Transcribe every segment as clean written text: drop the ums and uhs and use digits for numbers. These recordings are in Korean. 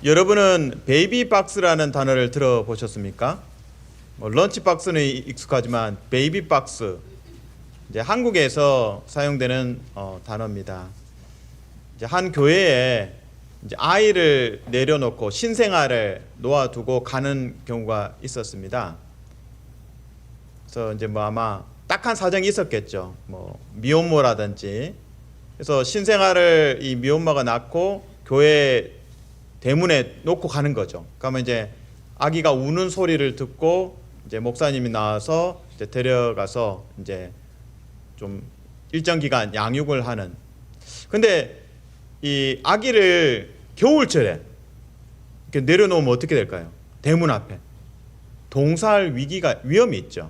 여러분은 베이비 박스라는 단어를 들어보셨습니까? 런치 박스는 익숙하지만 베이비 박스, 이제 한국에서 사용되는 단어입니다. 이제 한 교회에 이제 아이를 내려놓고 신생아를 놓아두고 가는 경우가 있었습니다. 그래서 이제 아마 딱한 사정이 있었겠죠. 미혼모라든지. 그래서 신생아를 이 미혼모가 낳고 교회 대문에 놓고 가는 거죠. 그러면 이제 아기가 우는 소리를 듣고 이제 목사님이 나와서 이제 데려가서 이제 좀 일정 기간 양육을 하는. 근데 이 아기를 겨울철에 이렇게 내려놓으면 어떻게 될까요? 대문 앞에 동살 위험이 있죠.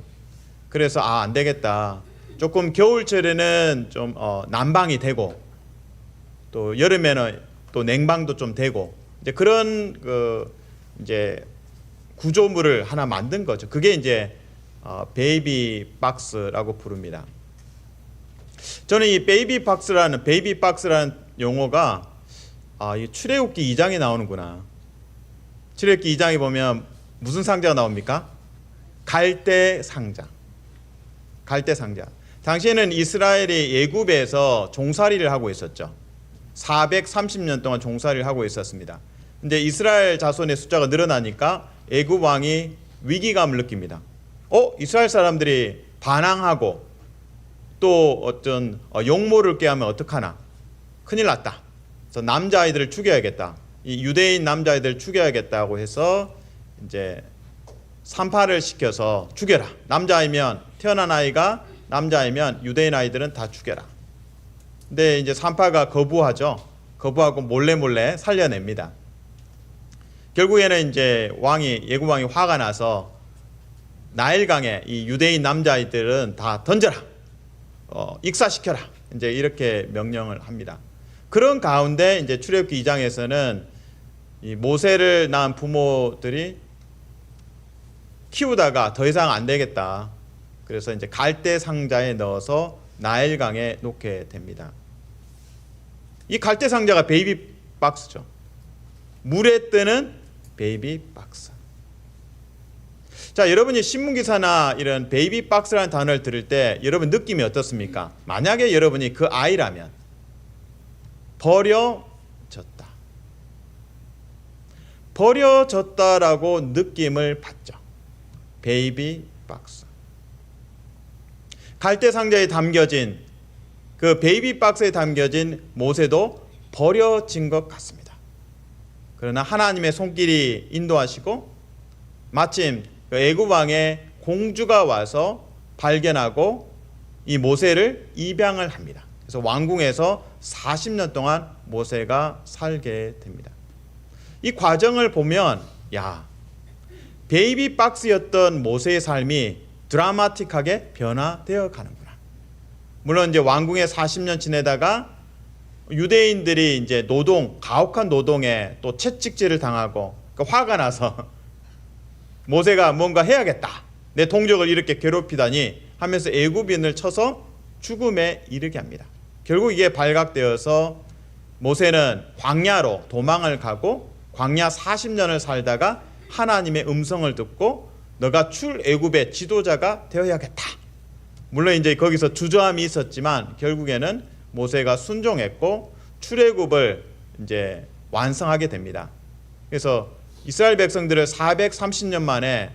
그래서 안 되겠다. 조금 겨울철에는 좀 난방이 되고 또 여름에는 또 냉방도 좀 되고 이제 그런 이제 구조물을 하나 만든 거죠. 그게 이제 베이비 박스라고 부릅니다. 저는 이 베이비 박스라는 용어가 이 출애굽기 2장에 나오는구나. 출애굽기 2장에 보면 무슨 상자가 나옵니까? 갈대 상자. 갈대 상자. 당시에는 이스라엘이 애굽에서 종살이를 하고 있었죠. 430년 동안 종살이를 하고 있었습니다. 근데 이스라엘 자손의 숫자가 늘어나니까 애굽 왕이 위기감을 느낍니다. 이스라엘 사람들이 반항하고 또 어떤 용모를 꾀하면 어떡하나? 큰일 났다. 그래서 남자아이들을 죽여야겠다. 이 유대인 남자아이들을 죽여야겠다고 해서 이제 산파를 시켜서 죽여라. 태어난 아이가 남자이면 유대인 아이들은 다 죽여라. 근데 이제 산파가 거부하죠. 거부하고 몰래 살려냅니다. 결국에는 이제 애굽 왕이 화가 나서 나일강에 이 유대인 남자아이들은 다 던져라. 익사시켜라. 이제 이렇게 명령을 합니다. 그런 가운데 이제 출애굽기 2장에서는 이 모세를 낳은 부모들이 키우다가 더 이상 안 되겠다. 그래서 이제 갈대 상자에 넣어서 나일강에 놓게 됩니다. 이 갈대 상자가 베이비 박스죠. 물에 뜨는 베이비 박스. 자, 여러분이 신문기사나 이런 베이비 박스라는 단어를 들을 때 여러분 느낌이 어떻습니까? 만약에 여러분이 그 아이라면 버려졌다. 버려졌다라고 느낌을 받죠. 베이비 박스. 갈대 상자에 담겨진 그 베이비 박스에 담겨진 모세도 버려진 것 같습니다. 그러나 하나님의 손길이 인도하시고 마침 애굽 왕의 공주가 와서 발견하고 이 모세를 입양을 합니다. 그래서 왕궁에서 40년 동안 모세가 살게 됩니다. 이 과정을 보면 베이비 박스였던 모세의 삶이 드라마틱하게 변화되어 가는구나. 물론 이제 왕궁에 40년 지내다가 유대인들이 이제 가혹한 노동에 또 채찍질을 당하고 화가 나서 모세가 뭔가 해야겠다. 내 동족을 이렇게 괴롭히다니 하면서 애굽인을 쳐서 죽음에 이르게 합니다. 결국 이게 발각되어서 모세는 광야로 도망을 가고 광야 40년을 살다가 하나님의 음성을 듣고 너가 출애굽의 지도자가 되어야겠다. 물론 이제 거기서 주저함이 있었지만 결국에는 모세가 순종했고 출애굽을 이제 완성하게 됩니다. 그래서 이스라엘 백성들을 430년 만에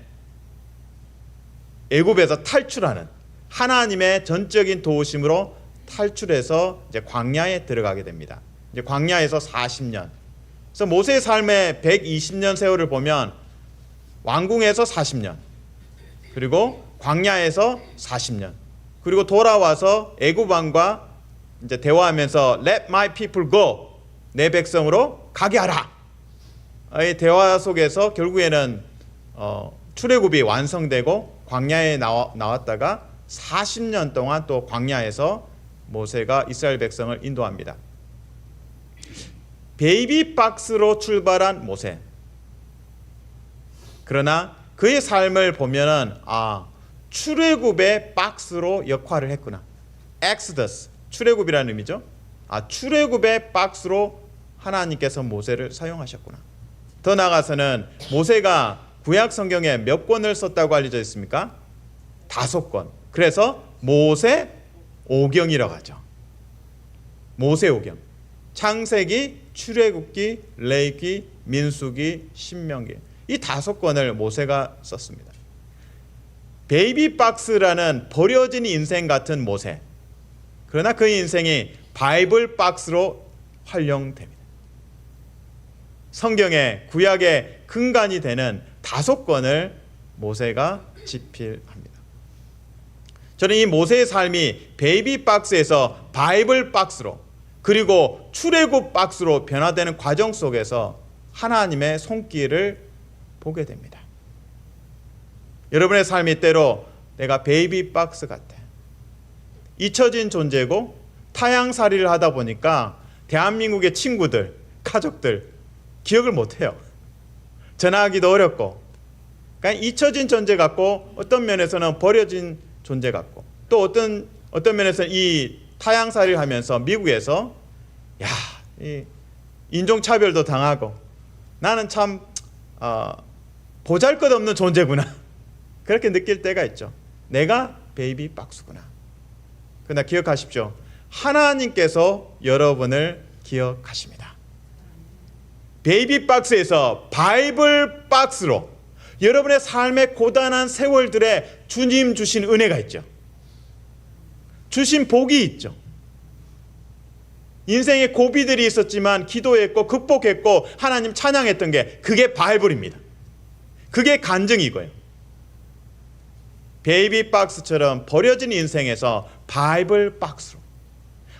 애굽에서 탈출하는 하나님의 전적인 도우심으로 탈출해서 이제 광야에 들어가게 됩니다. 이제 광야에서 40년. 그래서 모세의 삶의 120년 세월을 보면 왕궁에서 40년, 그리고 광야에서 40년, 그리고 돌아와서 애굽 왕과 이제 대화하면서 Let my people go, 내 백성으로 가게 하라. 이 대화 속에서 결국에는 출애굽이 완성되고 광야에 나왔다가 40년 동안 또 광야에서 모세가 이스라엘 백성을 인도합니다. 베이비 박스로 출발한 모세. 그러나 그의 삶을 보면은 출애굽의 박스로 역할을 했구나. 엑스더스, 출애굽이라는 의미죠. 출애굽의 박스로 하나님께서 모세를 사용하셨구나. 더 나아가서는 모세가 구약 성경에 몇 권을 썼다고 알려져 있습니까? 5권. 그래서 모세 오경이라고 하죠. 모세 오경. 창세기, 출애굽기, 레위기, 민수기, 신명기. 이 5권을 모세가 썼습니다. 베이비박스라는 버려진 인생 같은 모세. 그러나 그 인생이 바이블 박스로 활용됩니다. 성경의 구약의 근간이 되는 5권을 모세가 집필합니다. 저는 이 모세의 삶이 베이비 박스에서 바이블 박스로 그리고 출애굽 박스로 변화되는 과정 속에서 하나님의 손길을 보게 됩니다. 여러분의 삶이 때로 내가 베이비 박스 같아. 잊혀진 존재고 타향살이를 하다 보니까 대한민국의 친구들, 가족들 기억을 못해요. 전화하기도 어렵고, 그러니까 잊혀진 존재 같고, 어떤 면에서는 버려진 존재 같고, 또 어떤 면에서는 이 타향살이를 하면서 미국에서 이 인종차별도 당하고 나는 참 보잘것없는 존재구나 그렇게 느낄 때가 있죠. 내가 베이비 박스구나. 그러나 기억하십시오. 하나님께서 여러분을 기억하십니다. 베이비 박스에서 바이블 박스로 여러분의 삶의 고단한 세월들에 주님 주신 은혜가 있죠. 주신 복이 있죠. 인생의 고비들이 있었지만 기도했고 극복했고 하나님 찬양했던 게 그게 바이블입니다. 그게 간증이고요. 베이비 박스처럼 버려진 인생에서 바이블 박스로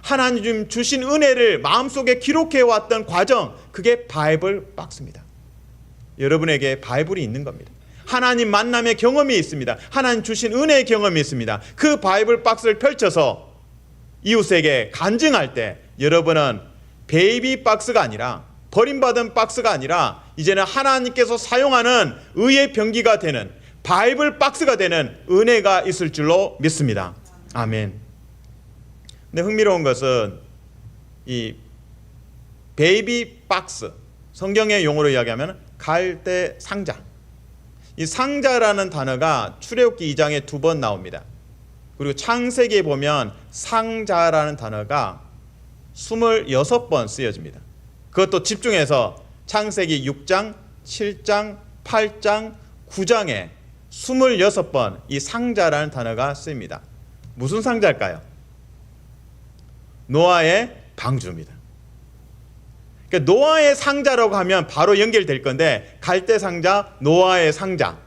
하나님 주신 은혜를 마음속에 기록해왔던 과정, 그게 바이블 박스입니다. 여러분에게 바이블이 있는 겁니다. 하나님 만남의 경험이 있습니다. 하나님 주신 은혜의 경험이 있습니다. 그 바이블 박스를 펼쳐서 이웃에게 간증할 때 여러분은 베이비 박스가 아니라, 버림받은 박스가 아니라 이제는 하나님께서 사용하는 의의 병기가 되는 바이블 박스가 되는 은혜가 있을 줄로 믿습니다. 아멘. 근데 흥미로운 것은 이 베이비 박스, 성경의 용어로 이야기하면 갈대 상자. 이 상자라는 단어가 출애굽기 2장에 2번 나옵니다. 그리고 창세기에 보면 상자라는 단어가 26번 쓰여집니다. 그것도 집중해서 창세기 6장, 7장, 8장, 9장에 26번 이 상자라는 단어가 쓰입니다. 무슨 상자일까요? 노아의 방주입니다. 그러니까 노아의 상자라고 하면 바로 연결될 건데 갈대 상자, 노아의 상자.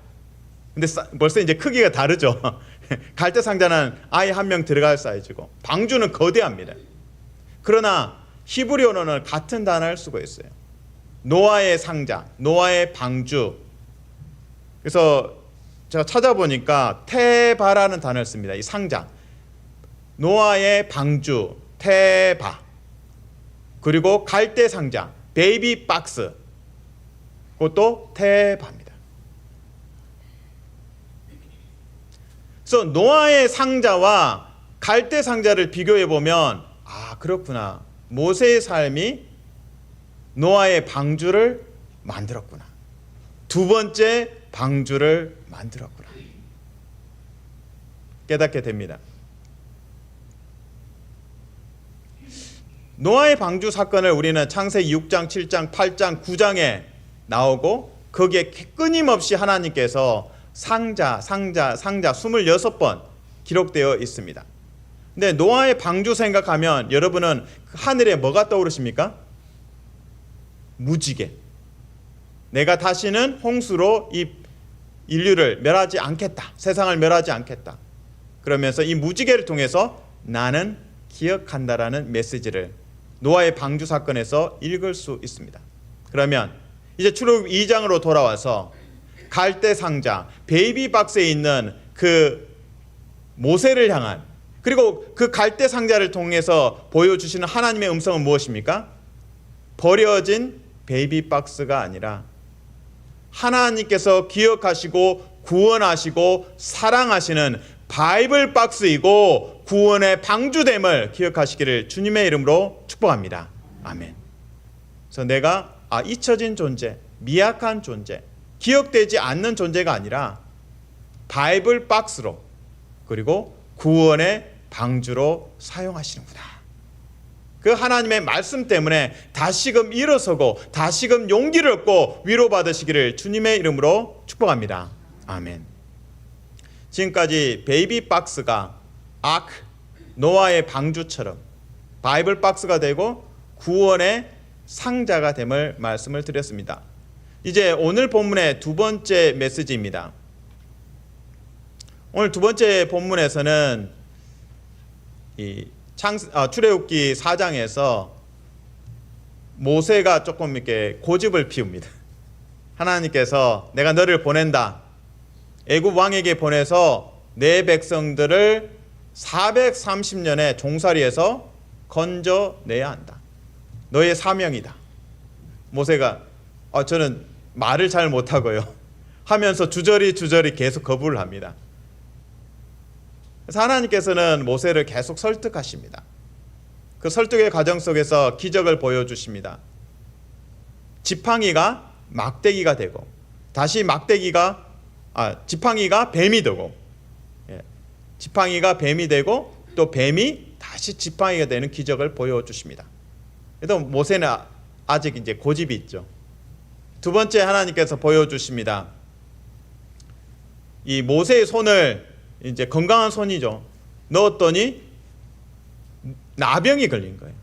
근데 벌써 이제 크기가 다르죠. 갈대 상자는 아이 한 명 들어갈 사이즈고 방주는 거대합니다. 그러나 히브리어로는 같은 단어를 쓰고 있어요. 노아의 상자, 노아의 방주. 그래서 제가 찾아보니까 테바라는 단어를 씁니다. 이 상자. 노아의 방주, 테바. 그리고 갈대 상자, 베이비 박스. 그것도 테바입니다. 그래서 노아의 상자와 갈대 상자를 비교해 보면 그렇구나. 모세의 삶이 노아의 방주를 만들었구나. 두 번째 방주를 만들었구나. 깨닫게 됩니다. 노아의 방주 사건을 우리는 창세기 6장, 7장, 8장, 9장에 나오고 거기에 끊임없이 하나님께서 상자 26번 기록되어 있습니다. 근데 노아의 방주 생각하면 여러분은 하늘에 뭐가 떠오르십니까? 무지개. 내가 다시는 홍수로 이 인류를 멸하지 않겠다. 세상을 멸하지 않겠다. 그러면서 이 무지개를 통해서 나는 기억한다라는 메시지를 노아의 방주 사건에서 읽을 수 있습니다. 그러면 이제 출애굽 2장으로 돌아와서 갈대 상자, 베이비 박스에 있는 그 모세를 향한, 그리고 그 갈대 상자를 통해서 보여주시는 하나님의 음성은 무엇입니까? 버려진 베이비 박스가 아니라 하나님께서 기억하시고 구원하시고 사랑하시는 바이블 박스이고 구원의 방주됨을 기억하시기를 주님의 이름으로 축복합니다. 아멘. 그래서 내가 잊혀진 존재, 미약한 존재, 기억되지 않는 존재가 아니라 바이블 박스로, 그리고 구원의 방주로 사용하시는구나. 그 하나님의 말씀 때문에 다시금 일어서고 다시금 용기를 얻고 위로받으시기를 주님의 이름으로 축복합니다. 아멘. 지금까지 베이비 박스가 아크, 노아의 방주처럼 바이블 박스가 되고 구원의 상자가 됨을 말씀을 드렸습니다. 이제 오늘 본문의 두 번째 메시지입니다. 오늘 두 번째 본문에서는 출애굽기 4장에서 모세가 조금 이렇게 고집을 피웁니다. 하나님께서 내가 너를 보낸다. 애굽 왕에게 보내서 내 백성들을 430년의 종살이에서 건져내야 한다. 너의 사명이다. 모세가 저는 말을 잘 못하고요 하면서 주저리 계속 거부를 합니다. 그래서 하나님께서는 모세를 계속 설득하십니다. 그 설득의 과정 속에서 기적을 보여주십니다. 지팡이가 막대기가 되고 다시 지팡이가 뱀이 되고, 지팡이가 뱀이 되고 또 뱀이 다시 지팡이가 되는 기적을 보여주십니다. 그래도 모세는 아직 이제 고집이 있죠. 두 번째 하나님께서 보여주십니다. 이 모세의 손을 이제 건강한 손이죠. 넣었더니 나병이 걸린 거예요.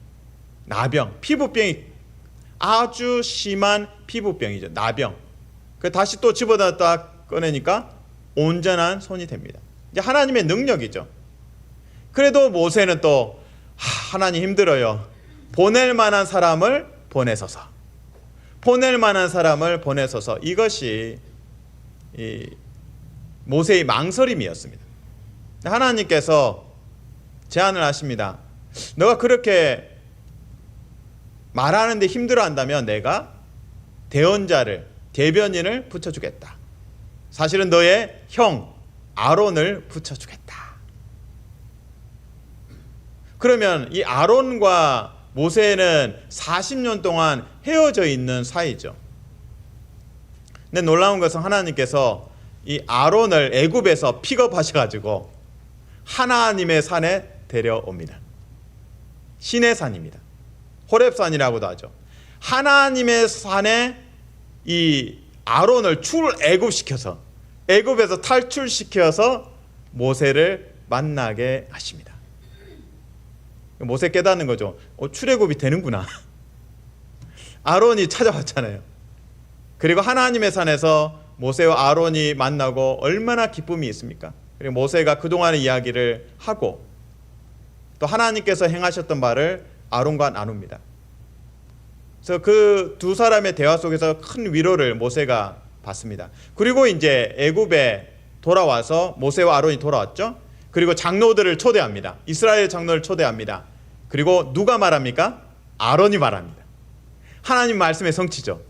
나병, 피부병이 아주 심한 피부병이죠. 나병. 그 다시 또 집어넣었다 꺼내니까 온전한 손이 됩니다. 이제 하나님의 능력이죠. 그래도 모세는 또 하나님 힘들어요. 보낼 만한 사람을 보내소서. 이것이 모세의 망설임이었습니다. 하나님께서 제안을 하십니다. 너가 그렇게 말하는데 힘들어한다면 내가 대변인을 붙여주겠다. 사실은 너의 형 아론을 붙여주겠다. 그러면 이 아론과 모세는 40년 동안 헤어져 있는 사이죠. 근데 놀라운 것은 하나님께서 이 아론을 애굽에서 픽업하셔가지고 하나님의 산에 데려옵니다. 신의 산입니다. 호렙산이라고도 하죠. 하나님의 산에 이 아론을 출애굽시켜서, 애굽에서 탈출시켜서 모세를 만나게 하십니다. 모세 깨닫는 거죠. 출애굽이 되는구나. 아론이 찾아왔잖아요. 그리고 하나님의 산에서 모세와 아론이 만나고 얼마나 기쁨이 있습니까? 그리고 모세가 그동안의 이야기를 하고 또 하나님께서 행하셨던 말을 아론과 나눕니다. 그래서 그 두 사람의 대화 속에서 큰 위로를 모세가 받습니다. 그리고 이제 애굽에 돌아와서 모세와 아론이 돌아왔죠. 그리고 장로들을 초대합니다. 이스라엘 장로를 초대합니다. 그리고 누가 말합니까? 아론이 말합니다. 하나님 말씀의 성취죠.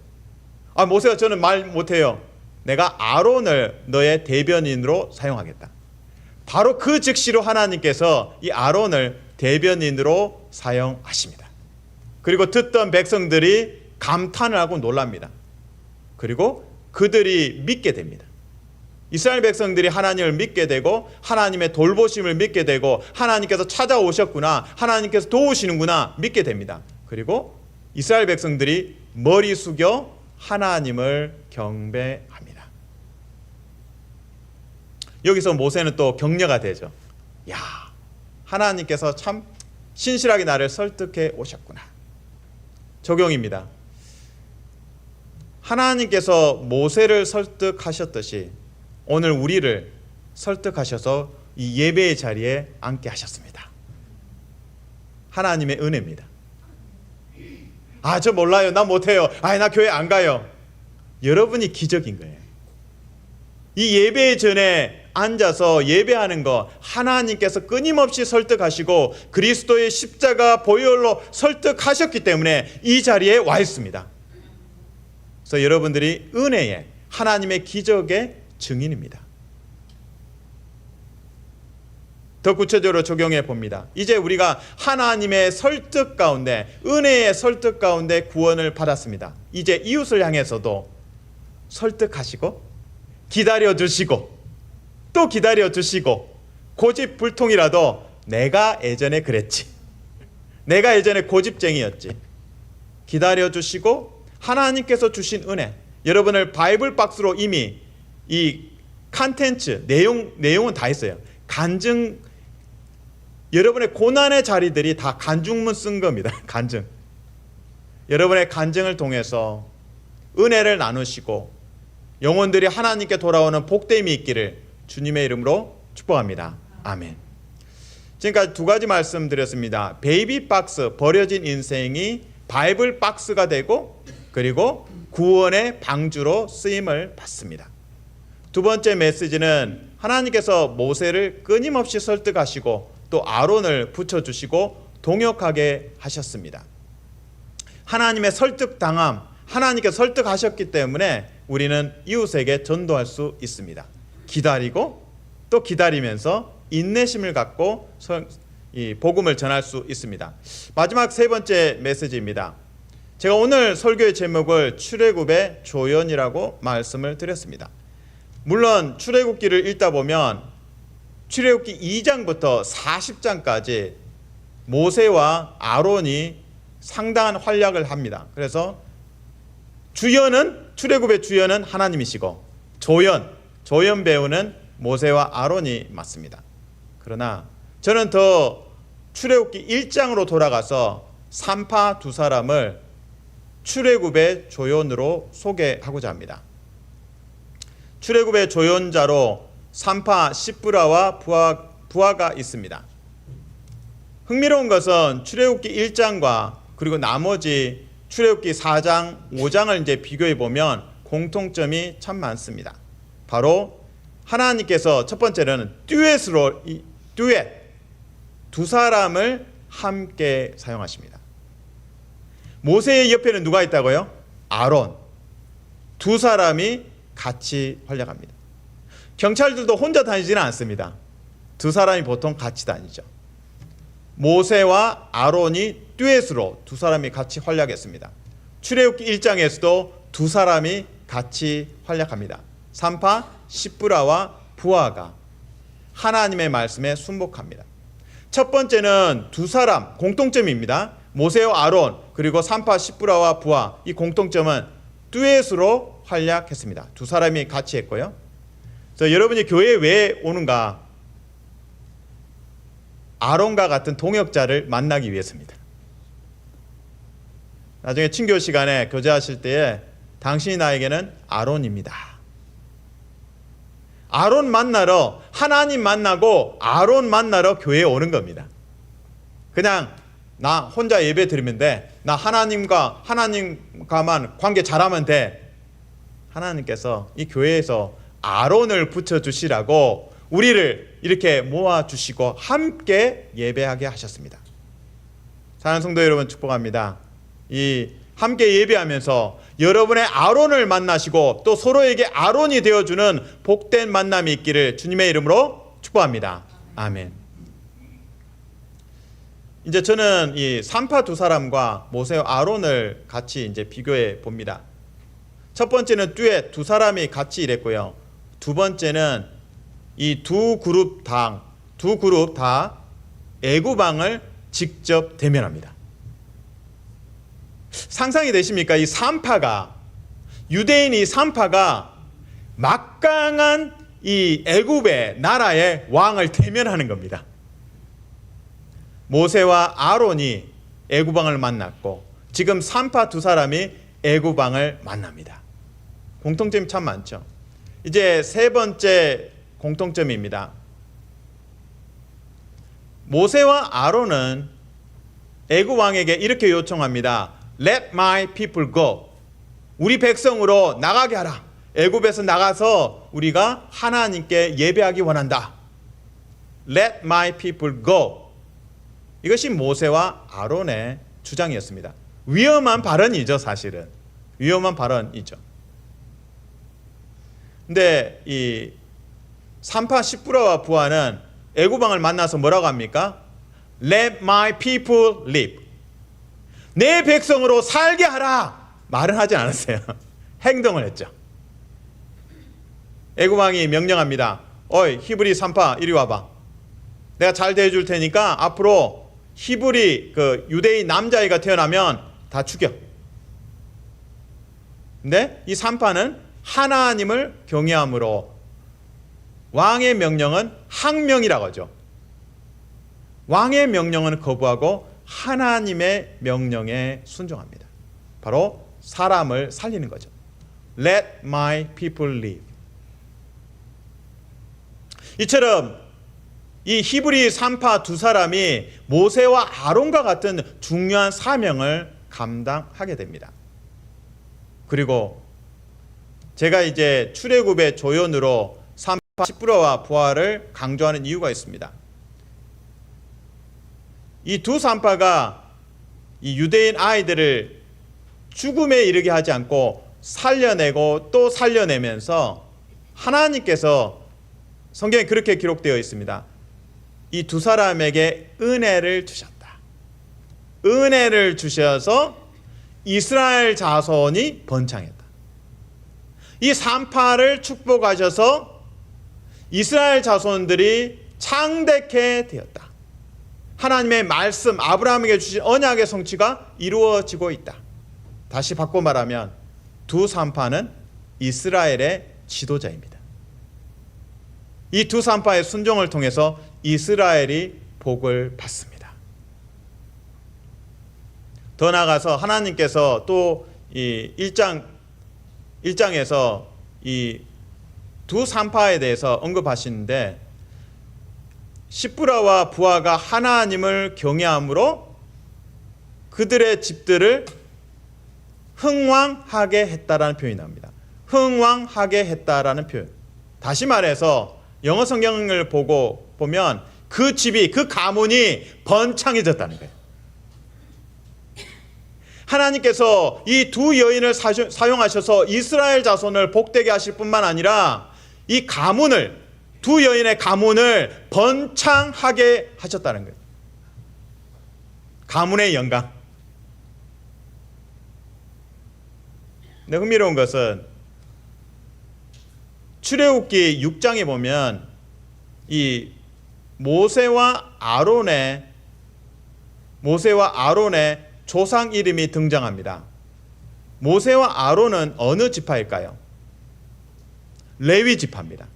모세가 저는 말 못해요. 내가 아론을 너의 대변인으로 사용하겠다. 바로 그 즉시로 하나님께서 이 아론을 대변인으로 사용하십니다. 그리고 듣던 백성들이 감탄을 하고 놀랍니다. 그리고 그들이 믿게 됩니다. 이스라엘 백성들이 하나님을 믿게 되고 하나님의 돌보심을 믿게 되고 하나님께서 찾아오셨구나, 하나님께서 도우시는구나 믿게 됩니다. 그리고 이스라엘 백성들이 머리 숙여 하나님을 경배합니다. 여기서 모세는 또 격려가 되죠. 야, 하나님께서 참 신실하게 나를 설득해 오셨구나. 적용입니다. 하나님께서 모세를 설득하셨듯이 오늘 우리를 설득하셔서 이 예배의 자리에 앉게 하나님의 은혜입니다. 저 몰라요. 나 못해요. 나 교회 안 가요. 여러분이 기적인 거예요. 이 예배 전에 앉아서 예배하는 거 하나님께서 끊임없이 설득하시고 그리스도의 십자가 보혈로 설득하셨기 때문에 이 자리에 와 있습니다. 그래서 여러분들이 은혜의 하나님의 기적의 증인입니다. 더 구체적으로 적용해 봅니다. 이제 우리가 하나님의 설득 가운데, 은혜의 설득 가운데 구원을 받았습니다. 이제 이웃을 향해서도 설득하시고 기다려 주시고 또 기다려 주시고 고집불통이라도 내가 예전에 그랬지. 내가 예전에 고집쟁이였지. 기다려 주시고 하나님께서 주신 은혜, 여러분을 바이블 박스로 이미 이 컨텐츠 내용은 다 있어요. 간증, 여러분의 고난의 자리들이 다 간증문 쓴 겁니다. 간증. 여러분의 간증을 통해서 은혜를 나누시고 영혼들이 하나님께 돌아오는 복됨이 있기를 주님의 이름으로 축복합니다. 아멘. 지금까지 두 가지 말씀드렸습니다. 베이비 박스, 버려진 인생이 바이블 박스가 되고 그리고 구원의 방주로 쓰임을 받습니다. 두 번째 메시지는 하나님께서 모세를 끊임없이 설득하시고 또 아론을 붙여주시고 동역하게 하셨습니다. 하나님의 설득당함, 하나님께 설득하셨기 때문에 우리는 이웃에게 전도할 수 있습니다. 기다리고 또 기다리면서 인내심을 갖고 이 복음을 전할 수 있습니다. 마지막 세 번째 메시지입니다. 제가 오늘 설교의 제목을 출애굽의 조연이라고 말씀을 드렸습니다. 물론 출애굽기를 읽다 보면 출애굽기 2장부터 40장까지 모세와 아론이 상당한 활약을 합니다. 그래서 주연은, 출애굽의 주연은 하나님이시고 조연 배우는 모세와 아론이 맞습니다. 그러나 저는 더 출애굽기 1장으로 돌아가서 산파 두 사람을 출애굽의 조연으로 소개하고자 합니다. 출애굽의 조연자로 산파 시브라와 부하가 있습니다. 흥미로운 것은 출애굽기 1장과 그리고 나머지 출애굽기 4장, 5장을 이제 비교해 보면 공통점이 참 많습니다. 바로 하나님께서 첫 번째는 듀엣 두 사람을 함께 사용하십니다. 모세의 옆에는 누가 있다고요? 아론. 두 사람이 같이 활약합니다. 경찰들도 혼자 다니지는 않습니다. 두 사람이 보통 같이 다니죠. 모세와 아론이 듀엣으로 두 사람이 같이 활약했습니다. 출애굽기 1장에서도 두 사람이 같이 활약합니다. 산파 시브라와 부하가 하나님의 말씀에 순복합니다. 첫 번째는 두 사람 공통점입니다. 모세와 아론 그리고 산파 시브라와 부하, 이 공통점은 듀엣으로 활약했습니다. 두 사람이 같이 했고요. 그래서 여러분이 교회에 왜 오는가? 아론과 같은 동역자를 만나기 위해서입니다. 나중에 친교 시간에 교제하실 때에 당신이 나에게는 아론입니다. 아론 만나러, 하나님 만나고 아론 만나러 교회에 오는 겁니다. 그냥 나 혼자 예배 드리면 돼. 나 하나님과만 관계 잘하면 돼. 하나님께서 이 교회에서 아론을 붙여주시라고 우리를 이렇게 모아주시고 함께 예배하게 하셨습니다. 사랑하는 성도 여러분, 축복합니다. 이 함께 예배하면서 여러분의 아론을 만나시고 또 서로에게 아론이 되어주는 복된 만남이 있기를 주님의 이름으로 축복합니다. 아멘. 이제 저는 이 산파 두 사람과 모세와 아론을 같이 이제 비교해 봅니다. 첫 번째는 듀엣 두 사람이 같이 일했고요. 두 번째는 이 두 그룹 다 애굽 왕을 직접 대면합니다. 상상이 되십니까? 이 산파가, 유대인이 산파가 막강한 이 애굽의 나라의 왕을 대면하는 겁니다. 모세와 아론이 애굽 왕을 만났고 지금 산파 두 사람이 애굽 왕을 만납니다. 공통점이 참 많죠. 이제 세 번째 공통점입니다. 모세와 아론은 애굽 왕에게 이렇게 요청합니다. Let my people go. 우리 백성으로 나가게 하라. 애굽에서 나가서 우리가 하나님께 예배하기 원한다. Let my people go. 이것이 모세와 아론의 주장이었습니다. 위험한 발언이죠, 사실은. 위험한 발언이죠. 근데 이 산파 시브라와 부하는 애굽 왕을 만나서 뭐라고 합니까? Let my people live. 내 백성으로 살게 하라. 말은 하지 않았어요. 행동을 했죠. 애굽 왕이 명령합니다. 어이 히브리 산파 이리 와봐. 내가 잘 대해줄 테니까 앞으로 히브리 그 유대인 남자아이가 태어나면 다 죽여. 근데 이 산파는 하나님을 경외함으로 왕의 명령은 항명이라고 하죠. 왕의 명령은 거부하고 하나님의 명령에 순종합니다. 바로 사람을 살리는 거죠. Let my people live. 이처럼 이 히브리 산파 두 사람이 모세와 아론과 같은 중요한 사명을 감당하게 됩니다. 그리고 제가 이제 출애굽의 조연으로 산파 시프라와 부하를 강조하는 이유가 있습니다. 이 두 산파가 이 유대인 아이들을 죽음에 이르게 하지 않고 살려내고 또 살려내면서 하나님께서 성경에 그렇게 기록되어 있습니다. 이 두 사람에게 은혜를 주셨다. 은혜를 주셔서 이스라엘 자손이 번창했다. 이 산파를 축복하셔서 이스라엘 자손들이 창대케 되었다. 하나님의 말씀, 아브라함에게 주신 언약의 성취가 이루어지고 있다. 다시 바꿔 말하면 두 산파는 이스라엘의 지도자입니다. 이 두 산파의 순종을 통해서 이스라엘이 복을 받습니다. 더 나아가서 하나님께서 또 이 1장에서 이 두 산파에 대해서 언급하시는데 시프라와 부하가 하나님을 경외함으로 그들의 집들을 흥왕하게 했다라는 표현이 나옵니다. 흥왕하게 했다라는 표현. 다시 말해서 영어 성경을 보면 그 집이, 그 가문이 번창해졌다는 거예요. 하나님께서 이 두 여인을 사용하셔서 이스라엘 자손을 복되게 하실 뿐만 아니라 이 가문을, 두 여인의 가문을 번창하게 하셨다는 거예요. 가문의 영광. 근데 흥미로운 것은 출애굽기 6장에 보면 이 모세와 아론의 조상 이름이 등장합니다. 모세와 아론은 어느 지파일까요? 레위 지파입니다.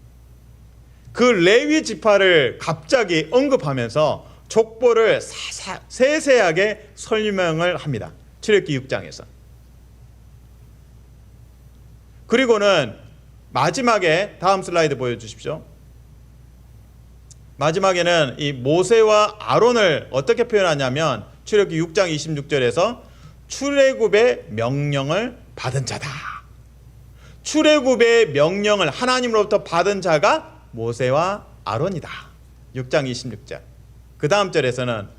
그 레위 지파를 갑자기 언급하면서 족보를 세세하게 설명을 합니다. 출애굽기 6장에서. 그리고는 마지막에 다음 슬라이드 보여주십시오. 마지막에는 이 모세와 아론을 어떻게 표현하냐면 출애굽기 6장 26절에서 출애굽의 명령을 받은 자다. 출애굽의 명령을 하나님으로부터 받은 자가 모세와 아론이다. 6장 26절. 그 다음 절에서는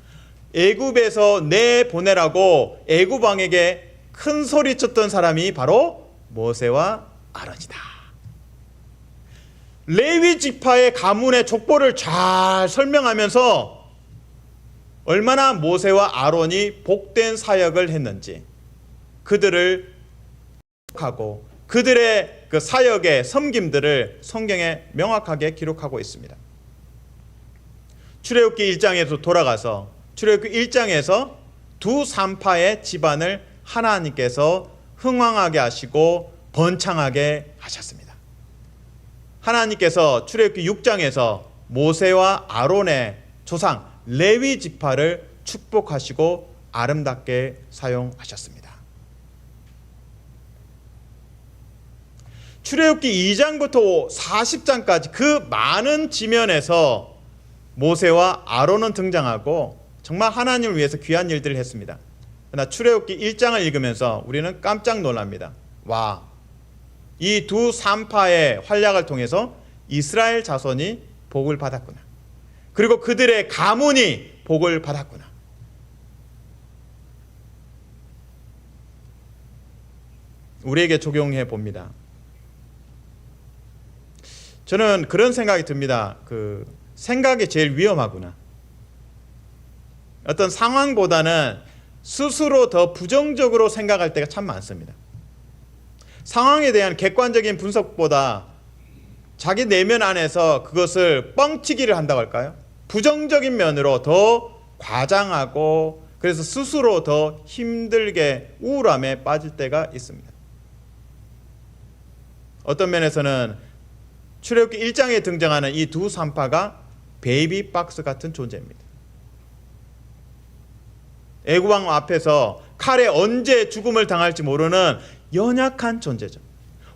애굽에서 내보내라고 애굽 왕에게 큰 소리 쳤던 사람이 바로 모세와 아론이다. 레위 지파의 가문의 족보를 잘 설명하면서 얼마나 모세와 아론이 복된 사역을 했는지, 그들을 하고 그들의 그 사역의 섬김들을 성경에 명확하게 기록하고 있습니다. 출애굽기 1장에서 돌아가서 출애굽기 1장에서 두 산파의 집안을 하나님께서 흥왕하게 하시고 번창하게 하셨습니다. 하나님께서 출애굽기 6장에서 모세와 아론의 조상 레위 지파를 축복하시고 아름답게 사용하셨습니다. 출애굽기 2장부터 40장까지 그 많은 지면에서 모세와 아론은 등장하고 정말 하나님을 위해서 귀한 일들을 했습니다. 그러나 출애굽기 1장을 읽으면서 우리는 깜짝 놀랍니다. 와, 이 두 산파의 활약을 통해서 이스라엘 자손이 복을 받았구나. 그리고 그들의 가문이 복을 받았구나. 우리에게 적용해 봅니다. 저는 그런 생각이 듭니다. 그 생각이 제일 위험하구나. 어떤 상황보다는 스스로 더 부정적으로 생각할 때가 참 많습니다. 상황에 대한 객관적인 분석보다 자기 내면 안에서 그것을 뻥튀기를 한다고 할까요? 부정적인 면으로 더 과장하고 그래서 스스로 더 힘들게 우울함에 빠질 때가 있습니다. 어떤 면에서는 출애굽기 1장에 등장하는 이 두 산파가 베이비 박스 같은 존재입니다. 애굽왕 앞에서 칼에 언제 죽음을 당할지 모르는 연약한 존재죠.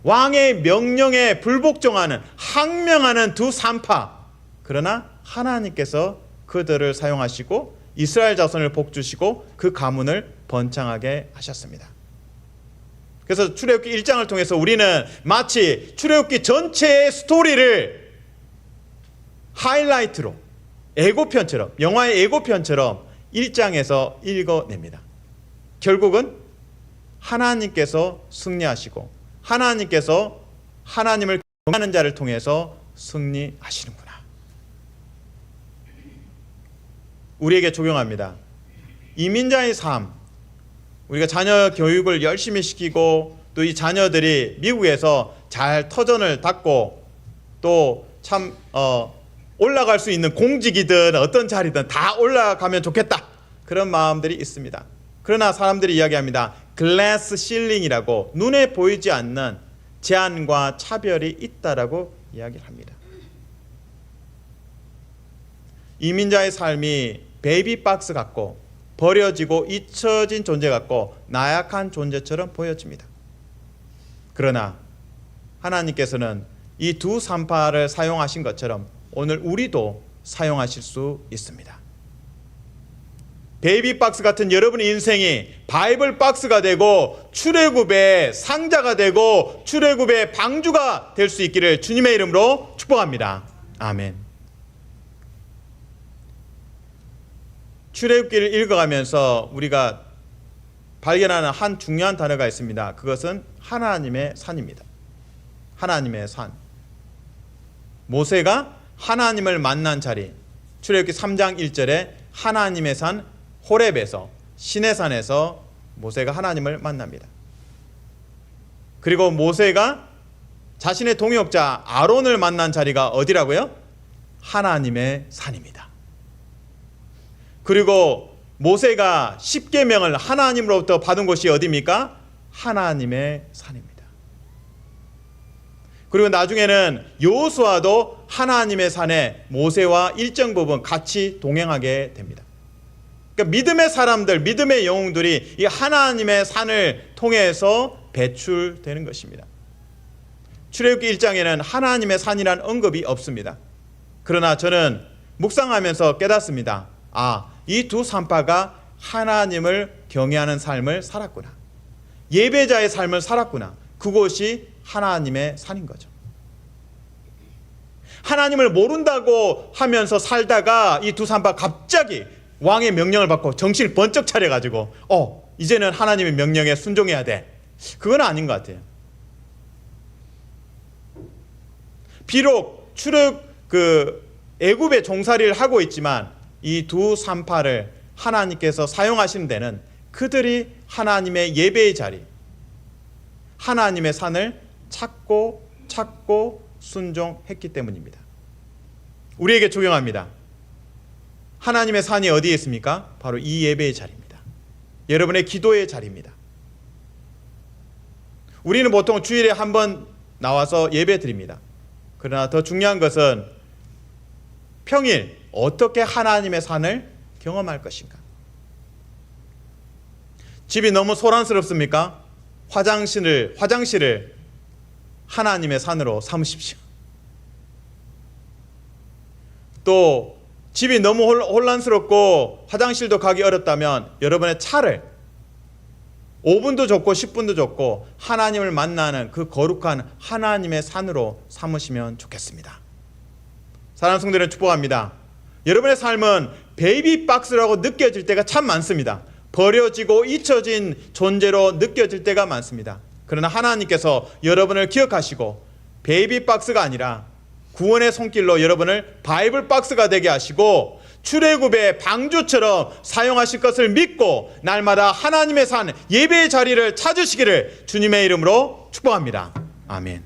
왕의 명령에 불복종하는 항명하는 두 산파. 그러나 하나님께서 그들을 사용하시고 이스라엘 자손을 복주시고 그 가문을 번창하게 하셨습니다. 그래서 출애굽기 1장을 통해서 우리는 마치 출애굽기 전체의 스토리를 하이라이트로 예고편처럼, 영화의 예고편처럼 1장에서 읽어냅니다. 결국은 하나님께서 승리하시고 하나님께서 하나님을 경외하는 자를 통해서 승리하시는구나. 우리에게 적용합니다. 이민자의 삶, 우리가 자녀 교육을 열심히 시키고 또 이 자녀들이 미국에서 잘 터전을 닦고 또 참 올라갈 수 있는 공직이든 어떤 자리든 다 올라가면 좋겠다, 그런 마음들이 있습니다. 그러나 사람들이 이야기합니다. 글래스 실링이라고 눈에 보이지 않는 제한과 차별이 있다라고 이야기를 합니다. 이민자의 삶이 베이비 박스 같고 버려지고 잊혀진 존재 같고 나약한 존재처럼 보여집니다. 그러나 하나님께서는 이 두 산파를 사용하신 것처럼 오늘 우리도 사용하실 수 있습니다. 베이비 박스 같은 여러분의 인생이 바이블 박스가 되고 출애굽의 상자가 되고 출애굽의 방주가 될 수 있기를 주님의 이름으로 축복합니다. 아멘. 출애굽기를 읽어가면서 우리가 발견하는 한 중요한 단어가 있습니다. 그것은 하나님의 산입니다. 하나님의 산. 모세가 하나님을 만난 자리, 출애굽기 3장 1절에 하나님의 산 호렙에서, 시내산에서 모세가 하나님을 만납니다. 그리고 모세가 자신의 동역자 아론을 만난 자리가 어디라고요? 하나님의 산입니다. 그리고 모세가 십계명을 하나님으로부터 받은 곳이 어디입니까? 하나님의 산입니다. 그리고 나중에는 여호수아도 하나님의 산에 모세와 일정 부분 같이 동행하게 됩니다. 그러니까 믿음의 사람들, 믿음의 영웅들이 이 하나님의 산을 통해서 배출되는 것입니다. 출애굽기 1장에는 하나님의 산이란 언급이 없습니다. 그러나 저는 묵상하면서 깨닫습니다. 이 두 산파가 하나님을 경외하는 삶을 살았구나. 예배자의 삶을 살았구나. 그곳이 하나님의 산인 거죠. 하나님을 모른다고 하면서 살다가 이 두 산파 갑자기 왕의 명령을 받고 정신을 번쩍 차려가지고 이제는 하나님의 명령에 순종해야 돼. 그건 아닌 것 같아요. 비록 애굽의 종살이를 하고 있지만 이 두 산파를 하나님께서 사용하시는 데는 그들이 하나님의 예배의 자리, 하나님의 산을 찾고 순종했기 때문입니다. 우리에게 적용합니다. 하나님의 산이 어디에 있습니까? 바로 이 예배의 자리입니다. 여러분의 기도의 자리입니다. 우리는 보통 주일에 한 번 나와서 예배 드립니다. 그러나 더 중요한 것은 평일 어떻게 하나님의 산을 경험할 것인가? 집이 너무 소란스럽습니까? 화장실을 하나님의 산으로 삼으십시오. 또 집이 너무 혼란스럽고 화장실도 가기 어렵다면 여러분의 차를 5분도 좋고 10분도 좋고 하나님을 만나는 그 거룩한 하나님의 산으로 삼으시면 좋겠습니다. 사랑하는 성도들은 축복합니다. 여러분의 삶은 베이비 박스라고 느껴질 때가 참 많습니다. 버려지고 잊혀진 존재로 느껴질 때가 많습니다. 그러나 하나님께서 여러분을 기억하시고 베이비 박스가 아니라 구원의 손길로 여러분을 바이블 박스가 되게 하시고 출애굽의 방주처럼 사용하실 것을 믿고 날마다 하나님의 산 예배의 자리를 찾으시기를 주님의 이름으로 축복합니다. 아멘.